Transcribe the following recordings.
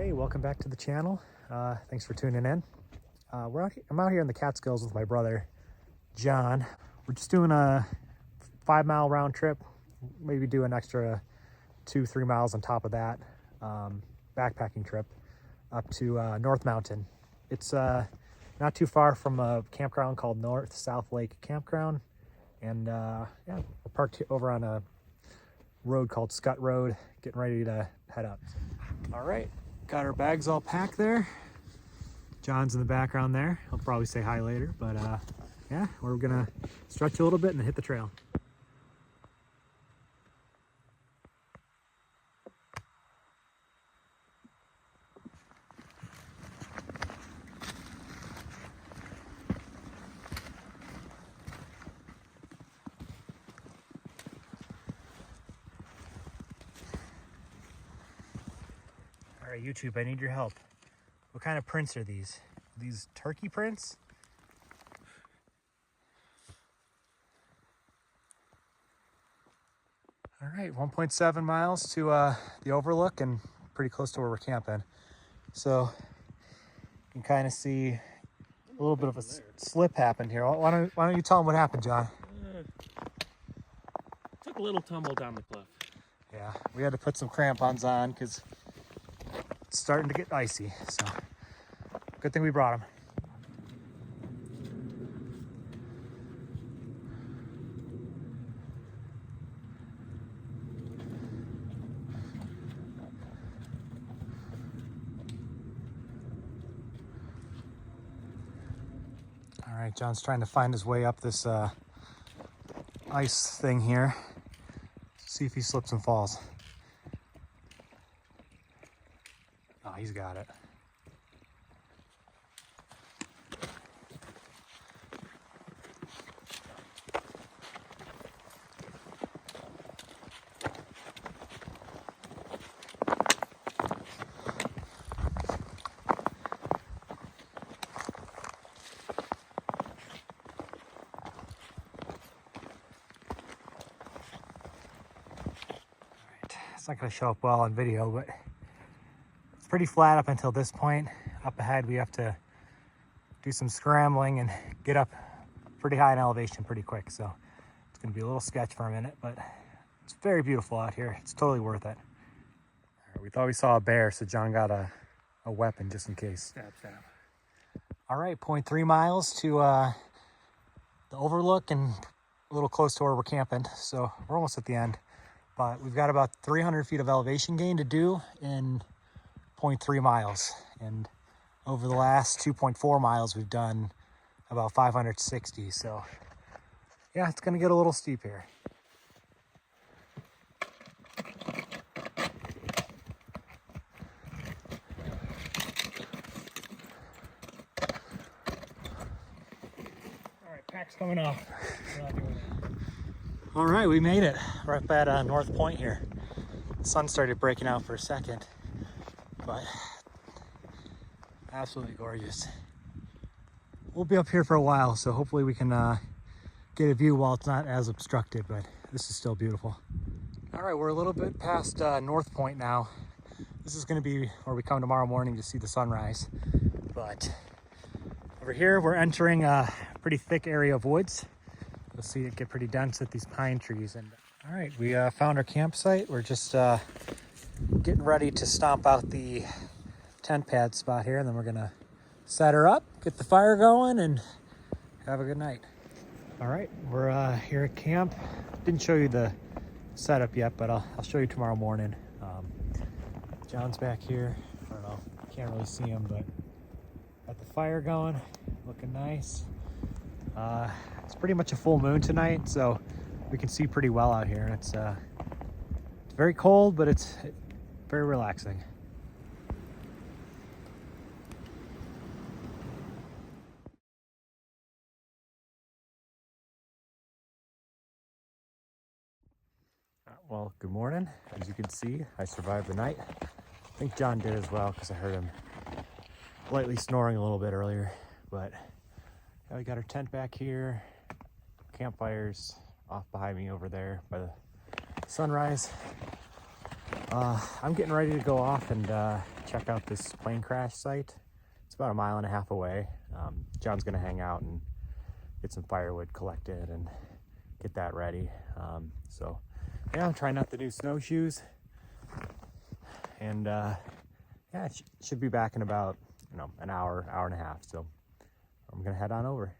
Hey, welcome back to the channel. Thanks for tuning in. I'm out here in the Catskills with my brother, John. We're just doing a 5-mile round trip, maybe do an extra 2-3 miles on top of that, backpacking trip up to North Mountain. It's not too far from a campground called North South Lake Campground. And yeah, we're parked over on a road called Scutt Road, getting ready to head up. All right, got our bags all packed there. John's in the background there. He'll probably say hi later, but yeah, we're gonna stretch a little bit and hit the trail. All right, YouTube, I need your help. What kind of prints are these? These turkey prints? All right, 1.7 miles to the overlook and pretty close to where we're camping. So you can kind of see a little bit of a slip happened here. Why don't you tell them what happened, John? Took a little tumble down the cliff. Yeah, we had to put some crampons on because it's starting to get icy. So good thing we brought them. All right, John's trying to find his way up this ice thing here. See if he slips and falls. Oh, he's got it. It's not going to show up well on video, but it's pretty flat up until this point. Up ahead, we have to do some scrambling and get up pretty high in elevation pretty quick. So it's going to be a little sketch for a minute, but it's very beautiful out here. It's totally worth it. We thought we saw a bear, so John got a weapon just in case. Stab, stab. All right, 0.3 miles to the overlook and a little close to where we're camping. So we're almost at the end. But we've got about 300 feet of elevation gain to do in 0.3 miles. And over the last 2.4 miles, we've done about 560. So yeah, it's gonna get a little steep here. All right, pack's coming off. We're not doing it. All right, we made it. We're up at North Point here. The sun started breaking out for a second, but absolutely gorgeous. We'll be up here for a while, so hopefully we can get a view while it's not as obstructed, but this is still beautiful. All right, we're a little bit past North Point now. This is gonna be where we come tomorrow morning to see the sunrise. But over here, we're entering a pretty thick area of woods. You'll see it get pretty dense with these pine trees. And all right, we found our campsite. We're just getting ready to stomp out the tent pad spot here, and then we're gonna set her up, get the fire going, and have a good night. All right, we're here at camp. Didn't show you the setup yet, but I'll show you tomorrow morning. John's back here. I don't know, can't really see him, but got the fire going, looking nice. It's pretty much a full moon tonight, so we can see pretty well out here. It's very cold, but it's very relaxing. Well, good morning. As you can see, I survived the night. I think John did as well, because I heard him lightly snoring a little bit earlier. But yeah, we got our tent back here. Campfires off behind me over there by the sunrise. I'm getting ready to go off and check out this plane crash site. It's about 1.5 miles away. John's gonna hang out and get some firewood collected and get that ready. So yeah, I'm trying out the new snowshoes, and yeah, should be back in about an hour and a half. So I'm gonna head on over.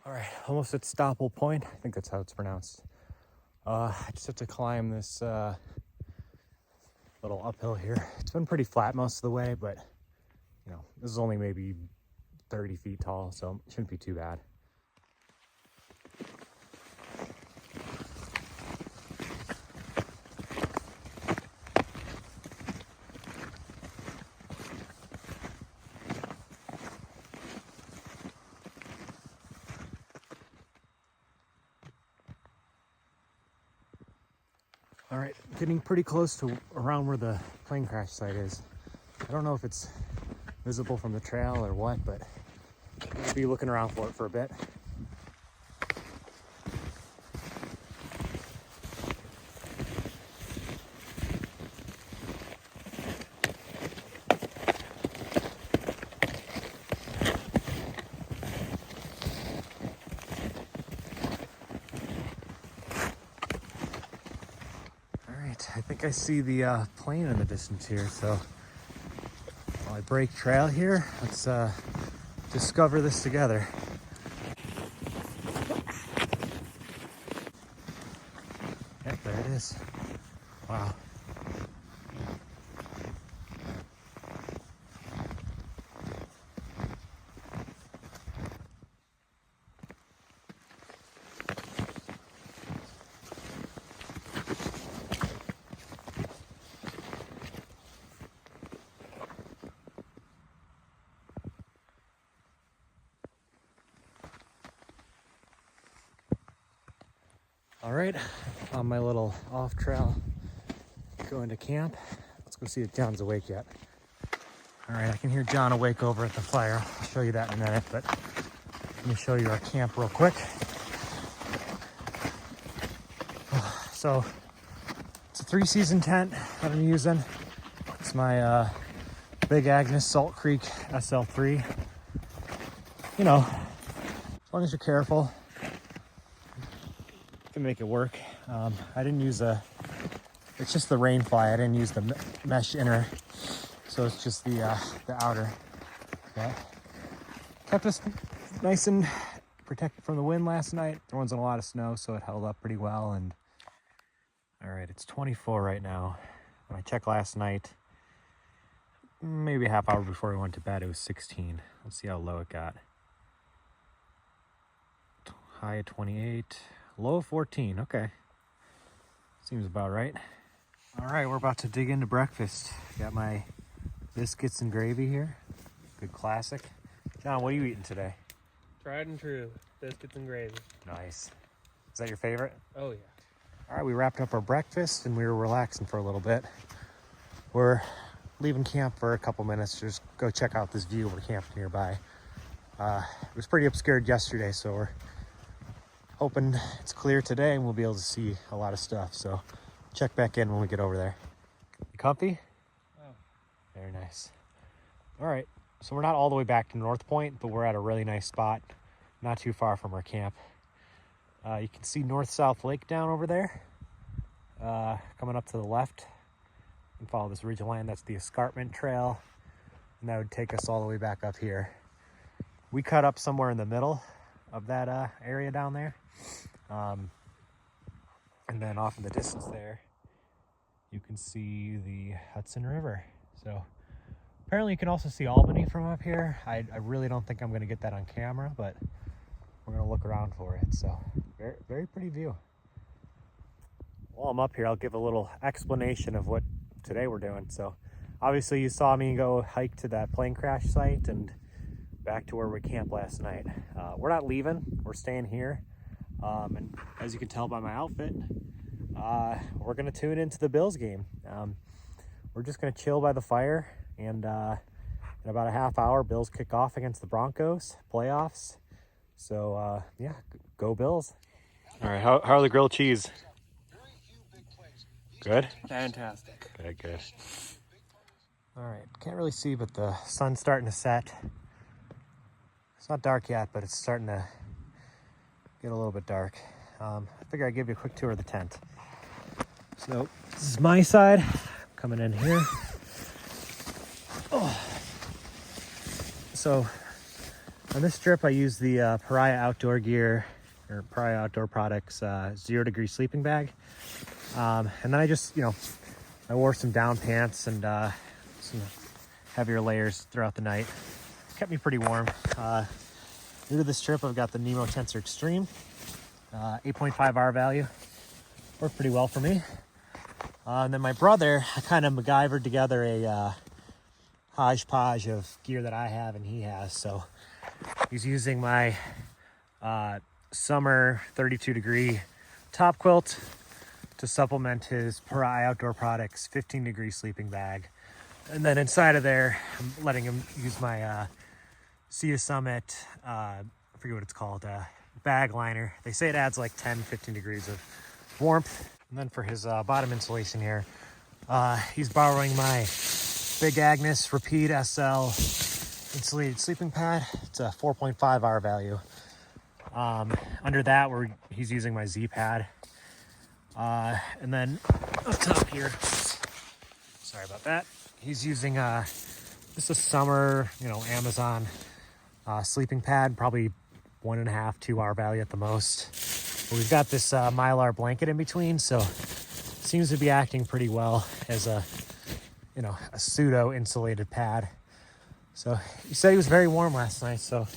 All right, almost at Stoppel Point. I think that's how it's pronounced. I just have to climb this little uphill here. It's been pretty flat most of the way, but this is only maybe 30 feet tall, so it shouldn't be too bad. All right, getting pretty close to around where the plane crash site is. I don't know if it's visible from the trail or what, but I'll be looking around for it for a bit. I think I see the plane in the distance here, so while I break trail here, let's discover this together. Yep, there it is. Wow. All right, on my little off trail going to camp. Let's go see if John's awake yet. All right, I can hear John awake over at the fire. I'll show you that in a minute, but let me show you our camp real quick. So it's a 3-season tent that I'm using. It's my big Agnes Salt Creek SL3. As long as you're careful, can make it work. I didn't use it's just the rain fly. I didn't use the mesh inner, so it's just the outer. Yeah. Kept us nice and protected from the wind last night. There wasn't a lot of snow, so it held up pretty well. And all right, it's 24 right now. When I checked last night, maybe a half hour before we went to bed, it was 16. Let's see how low it got. High of 28. Low of 14, okay. Seems about right. All right, we're about to dig into breakfast. Got my biscuits and gravy here. Good classic. John, what are you eating today? Tried and true, biscuits and gravy. Nice. Is that your favorite? Oh yeah. All right, we wrapped up our breakfast and we were relaxing for a little bit. We're leaving camp for a couple minutes to just go check out this view. We're camping nearby. It was pretty obscured yesterday, so we're hoping it's clear today and we'll be able to see a lot of stuff. So check back in when we get over there. You comfy? Oh. Very nice. All right, so we're not all the way back to North Point, but we're at a really nice spot, not too far from our camp. You can see North-South Lake down over there. Coming up to the left and follow this ridge line. That's the escarpment trail, and that would take us all the way back up here. We cut up somewhere in the middle of that area down there. And then off in the distance there, you can see the Hudson River. So apparently you can also see Albany from up here. I really don't think I'm gonna get that on camera, but we're gonna look around for it. So very, very pretty view. While I'm up here, I'll give a little explanation of what today we're doing. So obviously you saw me go hike to that plane crash site and back to where we camped last night. We're not leaving, we're staying here. And as you can tell by my outfit, we're gonna tune into the Bills game. We're just gonna chill by the fire, and in about a half hour, Bills kick off against the Broncos, playoffs. So yeah, go Bills. All right, how are the grilled cheese? Good? Fantastic. Good, good. All right, can't really see, but the sun's starting to set. It's not dark yet, but it's starting to get a little bit dark. I figure I'd give you a quick tour of the tent. So this is my side, coming in here. Oh. So on this trip, I use the Paria Outdoor Gear, or Paria Outdoor Products 0 degree sleeping bag. And then I just, I wore some down pants and some heavier layers throughout the night. Kept me pretty warm. New to this trip, I've got the Nemo Tensor Extreme, 8.5 R value. Worked pretty well for me. And then my brother, I kind of MacGyvered together a hodgepodge of gear that I have and he has. So he's using my summer 32 degree top quilt to supplement his Paria Outdoor Products 15 degree sleeping bag. And then inside of there, I'm letting him use my Sea Summit, I forget what it's called, bag liner. They say it adds like 10-15 degrees of warmth. And then for his bottom insulation here, he's borrowing my big Agnes Repeat SL insulated sleeping pad. It's a 4.5 R value. Under that, he's using my Z pad. And then up top here, sorry about that, he's using just a summer, Amazon sleeping pad, probably 1.5, 2 R value at the most. But we've got this Mylar blanket in between, so it seems to be acting pretty well as a pseudo insulated pad. So he said he was very warm last night, so.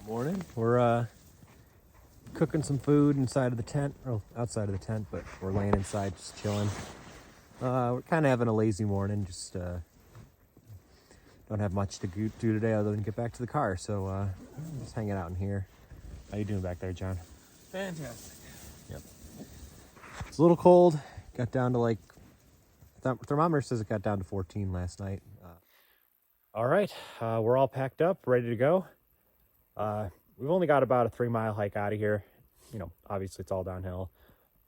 Morning. We're cooking some food inside of the tent, or outside of the tent, but we're laying inside just chilling. We're kind of having a lazy morning, just don't have much to do today other than get back to the car, so just hanging out in here. How you doing back there, John? Fantastic. Yep. It's a little cold. Got down to like, thermometer says it got down to 14 last night. All right, we're all packed up, ready to go. We've only got about a 3-mile hike out of here. Obviously it's all downhill.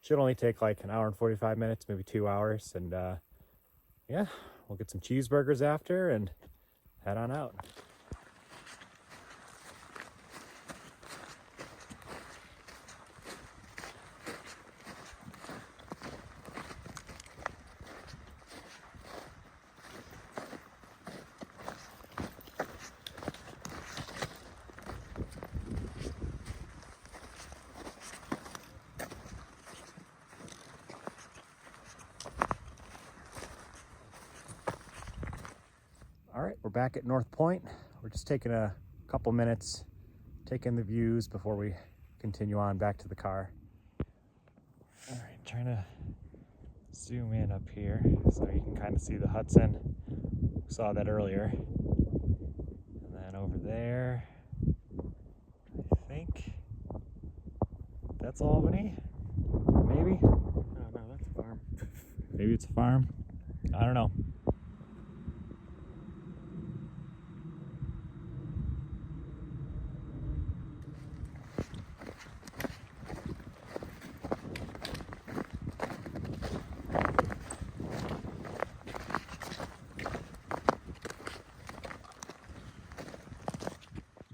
Should only take like 1 hour and 45 minutes, maybe 2 hours. And yeah, we'll get some cheeseburgers after and head on out. All right, we're back at North Point. We're just taking a couple minutes, taking the views before we continue on back to the car. All right, trying to zoom in up here so you can kind of see the Hudson. We saw that earlier. And then over there, I think that's Albany, maybe? No, that's a farm. Maybe it's a farm. I don't know.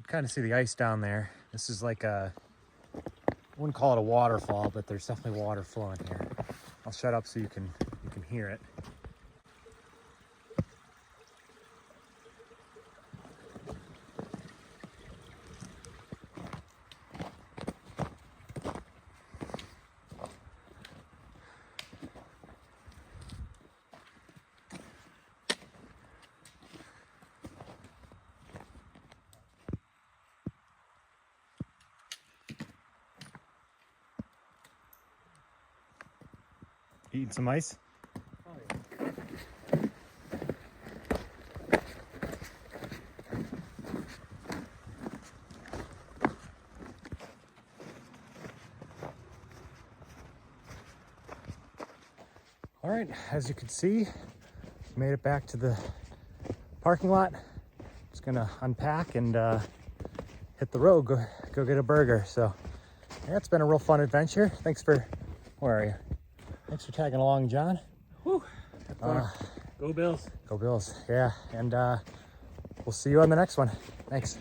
kind of see the ice down there. This is like a, I wouldn't call it a waterfall, but there's definitely water flowing here. I'll shut up so you can hear it. Eating some ice? Oh, yeah. All right, as you can see, made it back to the parking lot. Just gonna unpack and hit the road, go get a burger. So yeah, it's been a real fun adventure. Thanks for, where are you? Thanks for tagging along, John. Whew. Go Bills. Go Bills, yeah. And we'll see you on the next one. Thanks.